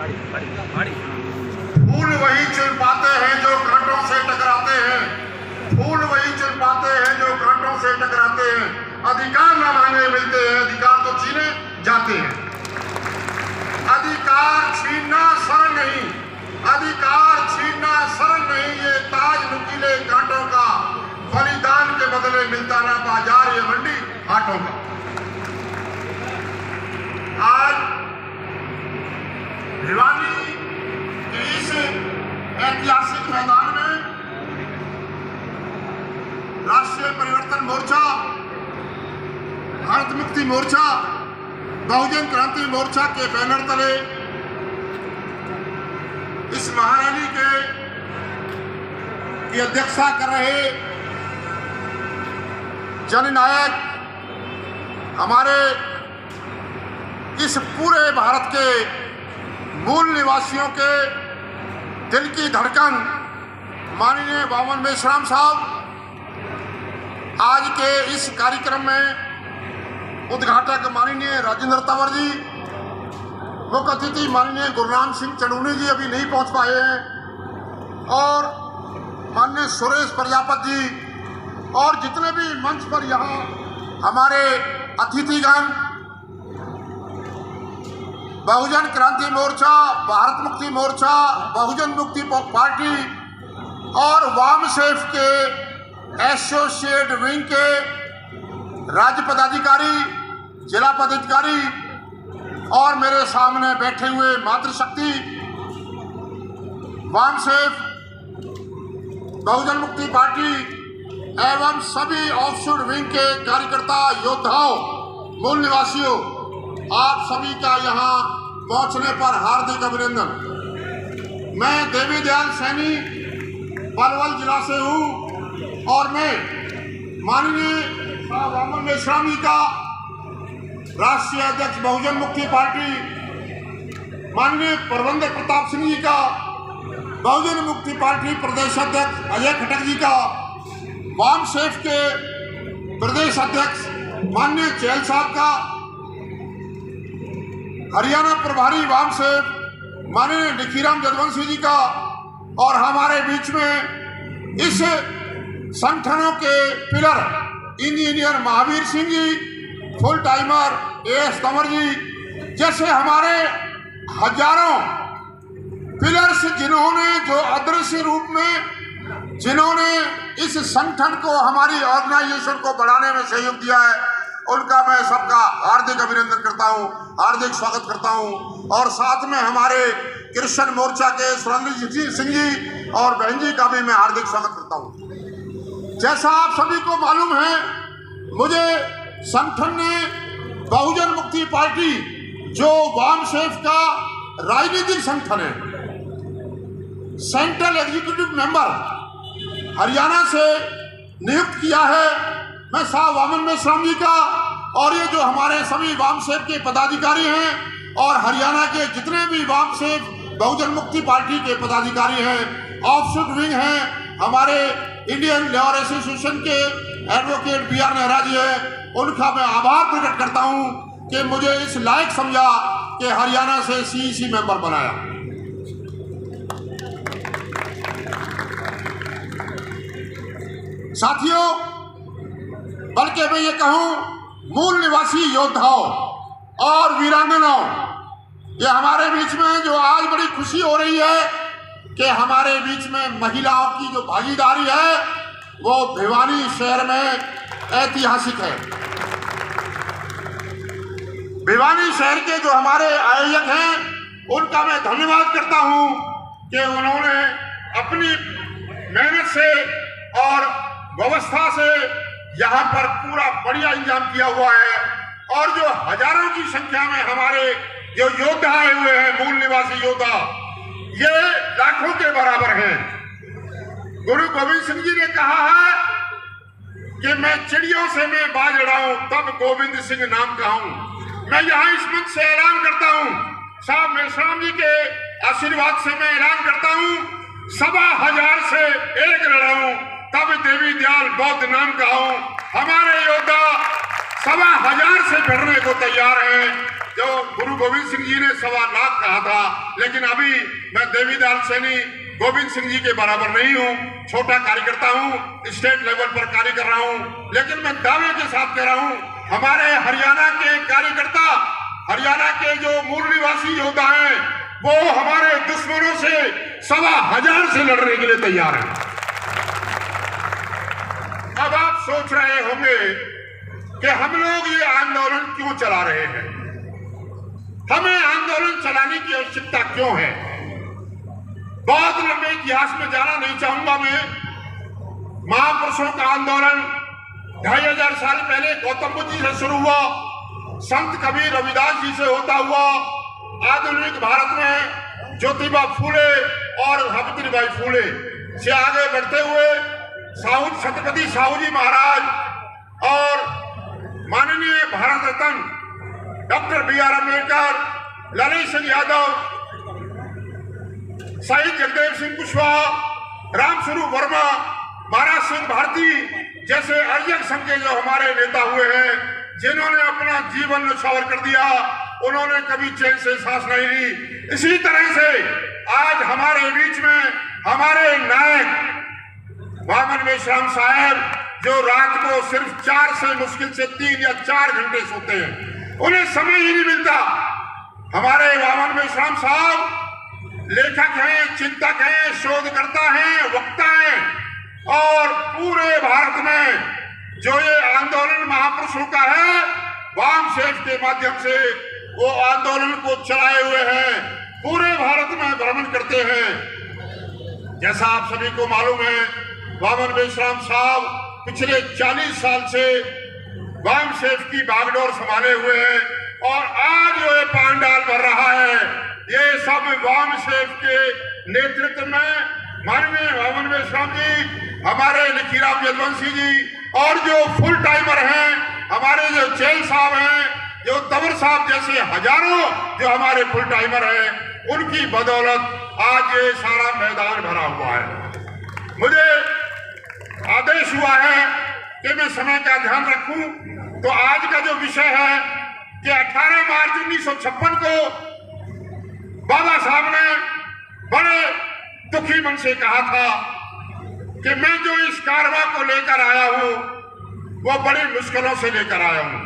फूल वही चुन पाते हैं जो कांटों से टकराते हैं, फूल वही चुन पाते हैं जो कांटों से टकराते हैं। अधिकार न मांगे मिलते हैं, अधिकार तो छीने जाते हैं। अधिकार छीनना सरल नहीं, अधिकार छीनना सरल नहीं, ये ताज नुकीले कांटों का, बलिदान के बदले मिलता ना बाजार ये मंडी हाटों का। आज भिवानी के इस ऐतिहासिक मैदान में राष्ट्रीय परिवर्तन मोर्चा, भारत मुक्ति मोर्चा, बहुजन क्रांति मोर्चा के बैनर तले इस महारैली की अध्यक्षता कर रहे जननायक, हमारे इस पूरे भारत के मूल निवासियों के दिल की धड़कन माननीय वामन मेश्राम साहब, आज के इस कार्यक्रम में उद्घाटक माननीय राजेंद्र तंवर जी, मुख्य अतिथि माननीय गुरनाम सिंह चड़ूनी जी अभी नहीं पहुंच पाए हैं, और माननीय सुरेश प्रजापति जी, और जितने भी मंच पर यहाँ हमारे अतिथिगण, बहुजन क्रांति मोर्चा, भारत मुक्ति मोर्चा, बहुजन मुक्ति पार्टी और वामसेफ के एसोसिएट विंग के राज्य पदाधिकारी, जिला पदाधिकारी और मेरे सामने बैठे हुए मातृशक्ति, वामसेफ, बहुजन मुक्ति पार्टी एवं सभी ऑफशोर विंग के कार्यकर्ता, योद्धाओं, मूल निवासियों, आप सभी का यहाँ पहुँचने पर हार्दिक अभिनंदन। मैं देवी दयाल सैनी पलवल जिला से हूँ, और मैं माननीय वामन मेश्राम जी का राष्ट्रीय अध्यक्ष बहुजन मुक्ति पार्टी, माननीय प्रबंधक प्रताप सिंह जी का, बहुजन मुक्ति पार्टी प्रदेश अध्यक्ष अजय खटक जी का, वामसेफ के प्रदेश अध्यक्ष माननीय चहल साहब का, हरियाणा प्रभारी वामसेफ माननीय निखीराम जदवंशी जी का, और हमारे बीच में इस संगठनों के pillar engineer Mahavir Singh ji, full timer as Tanwar ji, जैसे हमारे हजारों पिलर्स, जिन्होंने जो अदृश्य रूप में जिन्होंने इस संगठन को, हमारी ऑर्गेनाइजेशन को बढ़ाने में सहयोग दिया है, उनका मैं सबका हार्दिक अभिनंदन करता हूं, हार्दिक स्वागत करता हूं। और साथ में हमारे कृष्ण मोर्चा के सुरेंद्र सिंह जी और बहन जी का भी मैं हार्दिक स्वागत करता हूं। जैसा आप सभी को मालूम है, मुझे संगठन ने बहुजन मुक्ति पार्टी, जो वामसेफ का राजनीतिक संगठन है, सेंट्रल एग्जीक्यूटिव मेंबर हरियाणा से नियुक्त किया है। मैं साहब वामन मेश्राम जी का, और ये जो हमारे सभी वामसेफ के पदाधिकारी हैं और हरियाणा के जितने भी वामसेफ बहुजन मुक्ति पार्टी के पदाधिकारी हैं, ऑफशोर विंग हैं, हमारे इंडियन लेबर एसोसिएशन के एडवोकेट BR नेहरा जी है, उनका मैं आभार प्रकट करता हूं कि मुझे इस लायक समझा कि हरियाणा से CEC मेंबर बनाया। साथियों, बल्कि मैं ये कहूं, मूल निवासी योद्धाओं और वीरांगनाओं, ये हमारे बीच में जो आज बड़ी खुशी हो रही है कि हमारे बीच में महिलाओं की जो भागीदारी है वो भिवानी शहर में ऐतिहासिक है। भिवानी शहर के जो हमारे आयोजक हैं, उनका मैं धन्यवाद करता हूं कि उन्होंने अपनी मेहनत से और व्यवस्था से यहाँ पर पूरा बढ़िया इंतजाम किया हुआ है, और जो हजारों की संख्या में हमारे जो योद्धा आए हुए हैं, मूल निवासी योद्धा, ये लाखों के बराबर हैं। गुरु गोविंद सिंह जी ने कहा है कि मैं चिड़ियों से मैं बाज लड़ाऊं तब गोविंद सिंह नाम कहूं। मैं यहाँ इस मंच से ऐलान करता हूं, साहब मेश्राम जी के आशीर्वाद से मैं ऐलान करता हूं, 1,000 से एक लड़ाऊं तब देवी दयाल बौद्ध नाम कहूं। हमारे योद्धा 1,000 से भिड़ने को तैयार हैं। जो गुरु गोविंद सिंह जी ने 1.25 लाख कहा था, लेकिन अभी मैं देवीलाल सैनी गोविंद सिंह जी के बराबर नहीं हूँ, छोटा कार्यकर्ता हूँ, स्टेट लेवल पर कार्य कर रहा हूँ। लेकिन मैं दावे के साथ कह रहा हूँ, हमारे हरियाणा के कार्यकर्ता, हरियाणा के जो मूल निवासी योद्धा हैं, वो हमारे दुश्मनों से 1,25,000 से लड़ने के लिए तैयार हैं। अब आप सोच रहे होंगे कि हम लोग ये आंदोलन क्यों चला रहे हैं, हमें आंदोलन चलाने की आवश्यकता क्यों है। बहुत लंबे इतिहास में जाना नहीं चाहूंगा मैं। महापुरुषों का आंदोलन 2500 साल पहले गौतम बुद्ध जी से शुरू हुआ, संत कबीर रविदास जी से होता हुआ आधुनिक भारत में ज्योतिबा फूले और सावित्रीबाई फूले से आगे बढ़ते हुए छत्रपति साहू जी महाराज और माननीय भारत रत्न डॉक्टर B.R. अम्बेडकर, ललित सिंह यादव, शहीद जगदेव सिंह कुशवाहा, रामस्वरूप वर्मा, महाराज सिंह भारती जैसे अर्जक संघ के जो हमारे नेता हुए हैं, जिन्होंने अपना जीवन न्यौछावर कर दिया, उन्होंने कभी चैन से सांस नहीं ली। इसी तरह से आज हमारे बीच में हमारे नायक वामन मेश्राम साहब, जो रात को सिर्फ 4 से मुश्किल से 3 या 4 घंटे सोते हैं, उन्हें समय ही नहीं मिलता। हमारे वामन मेश्राम साहब लेखक हैं, चिंतक हैं, शोधकर्ता हैं, वक्ता हैं और पूरे भारत में जो ये आंदोलन महापुरुषों का है, वाम सेफ के माध्यम से वो आंदोलन को चलाए हुए हैं, पूरे भारत में भ्रमण करते हैं। जैसा आप सभी को मालूम है, वामन मेश्राम साहब पिछले 40 साल से वाम सेफ की बागडोर संभाले हुए हैं और आज जो ये पांडाल भर रहा है, ये सब वाम सेफ के नेतृत्व में माननीय वामन मेश्राम जी, हमारे लिखीराम यदुवंशी जी और जो फुल टाइमर हैं, हमारे जो चेल साहब हैं, जो तंवर साहब जैसे हजारों जो हमारे फुल टाइमर हैं, उनकी बदौलत आज ये सारा मैदान भरा हुआ है। मुझे आदेश हुआ है कि मैं समय का ध्यान रखूं, तो आज का जो विषय है कि 18 मार्च 1956 को बाबा साहब ने बड़े दुखी मन से कहा था कि मैं जो इस कारवां को लेकर आया हूं, वो बड़ी मुश्किलों से लेकर आया हूं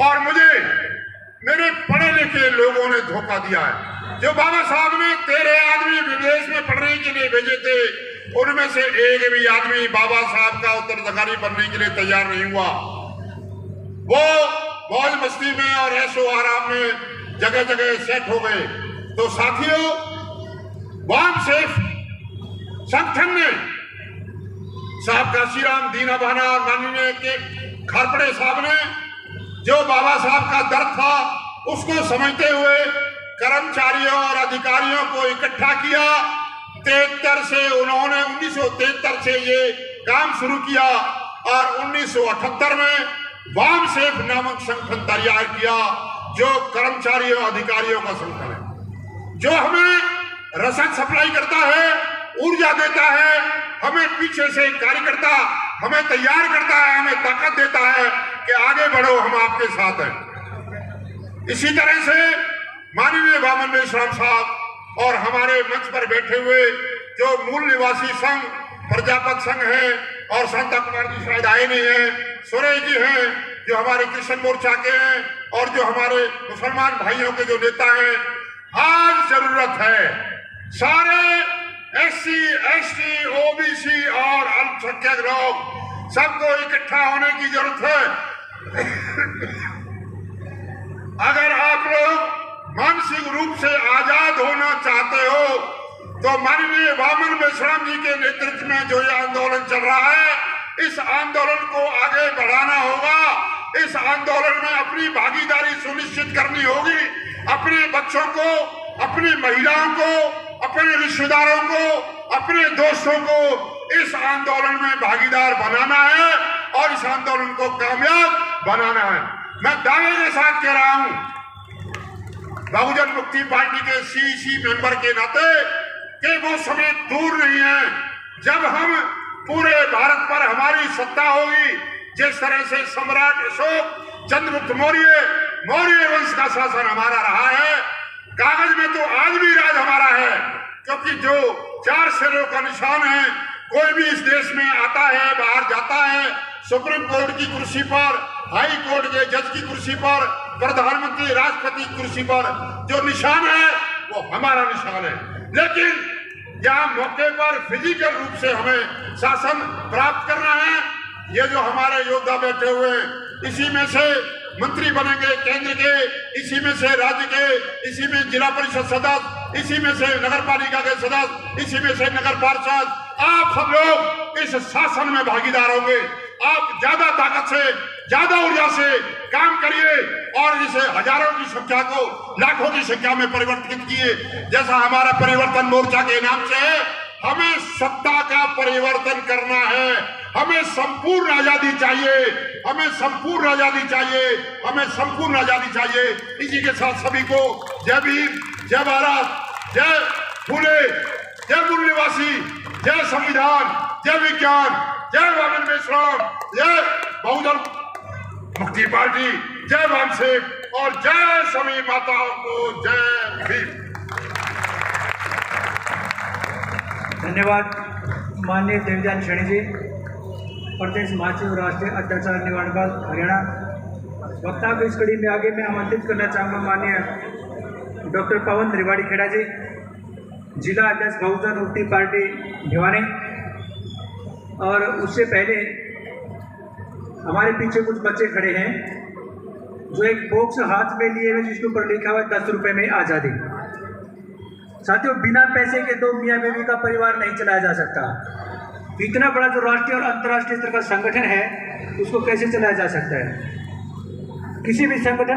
और मुझे मेरे पढ़े लिखे लोगों ने धोखा दिया है। जो बाबा साहब ने 13 आदमी विदेश में पढ़ने के लिए भेजे थे, उनमें से एक भी आदमी बाबा साहब का उत्तराधिकारी बनने के लिए तैयार नहीं हुआ। वो मौज मस्ती में और ऐशो आराम में जगह जगह सेट हो गए। तो साथियों, वाम सेफ संगठन ने साहब काशीराम दीना बहाना और माननीय के खारपड़े साहब ने जो बाबा साहब का दर्द था, उसको समझते हुए कर्मचारियों और अधिकारियों को इकट्ठा किया। 1973 से उन्होंने 1973 से ये काम शुरू किया और 1978 में वाम सेफ नामक संगठन तैयार किया, जो कर्मचारियों अधिकारियों का संगठन है, जो हमें रसद सप्लाई करता है, ऊर्जा देता है, हमें पीछे से कार्यकर्ता हमें तैयार करता है, हमें ताकत देता है कि आगे बढ़ो, हम आपके साथ हैं। इसी तरह से माननीय वामन मेश्राम साहब और हमारे मंच पर बैठे हुए जो मूल निवासी संघ प्रजापत संघ है और शांता कुमार जी शायद आए नहीं है, सुरेश जी हैं जो हमारे किसान मोर्चा के हैं और जो हमारे मुसलमान भाइयों के जो नेता हैं, आज जरूरत है सारे SC, ST, OBC और अल्पसंख्यक लोग सबको इकट्ठा होने की जरूरत है। अगर आप लोग मानसिक रूप से आजाद होना चाहते हो, तो माननीय वामन मेश्राम जी के नेतृत्व में जो ये आंदोलन चल रहा है, इस आंदोलन को आगे बढ़ाना होगा। इस आंदोलन में अपनी भागीदारी सुनिश्चित करनी होगी। अपने बच्चों को, अपनी महिलाओं को, अपने रिश्तेदारों को, अपने दोस्तों को इस आंदोलन में भागीदार बनाना है और इस आंदोलन को कामयाब बनाना है। मैं दावे के साथ कह रहा हूं, बहुजन मुक्ति पार्टी के CEC मेंबर के नाते, कि वो समय दूर नहीं है जब हम पूरे भारत पर हमारी सत्ता होगी। जिस तरह से सम्राट अशोक, चंद्रगुप्त मौर्य, मौर्य वंश का शासन हमारा रहा है। कागज में तो आज भी राज हमारा है, क्योंकि जो 4 सिरों का निशान है, कोई भी इस देश में आता है, बाहर जाता है, सुप्रीम कोर्ट की कुर्सी पर, हाई कोर्ट के जज की कुर्सी पर, प्रधानमंत्री राष्ट्रपति की कुर्सी पर जो निशान है वो हमारा निशान है। लेकिन यहाँ मौके पर फिजिकल रूप से हमें शासन प्राप्त करना है। ये जो हमारे योद्धा बैठे हुए हैं, इसी में से मंत्री बनेंगे केंद्र के, इसी में से राज्य के, इसी में जिला परिषद सदस्य, इसी में से नगर पालिका के सदस्य, इसी में से नगर पार्षद, आप सब लोग इस शासन में भागीदार होंगे। आप ज्यादा ताकत से, ज्यादा ऊर्जा से काम करिए और इसे हजारों की संख्या को लाखों की संख्या में परिवर्तित किए। जैसा हमारा परिवर्तन मोर्चा के नाम से है, हमें सत्ता का परिवर्तन करना है। हमें संपूर्ण आजादी चाहिए, हमें संपूर्ण आजादी चाहिए, हमें संपूर्ण आजादी चाहिए। इसी के साथ सभी को जय भीम, जय भारत, जय फूले, जय मूल निवासी, जय संविधान, जय विज्ञान, जय वामन मिश्रण, जय बहुजन मुक्ति पार्टी, जय वामसेव और जय सभी माताओं को जय भीम। धन्यवाद माननीय देवजान शैनी जी, प्रदेश महासचिव राष्ट्रीय अध्यक्ष निवाड़बाग हरियाणा। वक्ता को इस कड़ी में आगे मैं आमंत्रित करना चाहूँगा माननीय डॉक्टर पवन त्रिवाड़ी खेड़ा जी, जिला अध्यक्ष बहुजन मुक्ति पार्टी भिवानी। और उससे पहले हमारे पीछे कुछ बच्चे खड़े हैं जो एक बॉक्स हाथ में लिए हुए जिसके ऊपर लिखा हुआ है 10 रुपये में आज़ादी। साथियों, बिना पैसे के 2 मियाँ बीवी का परिवार नहीं चलाया जा सकता। इतना बड़ा जो राष्ट्रीय और अंतर्राष्ट्रीय स्तर का संगठन है उसको कैसे चलाया जा सकता है? किसी भी संगठन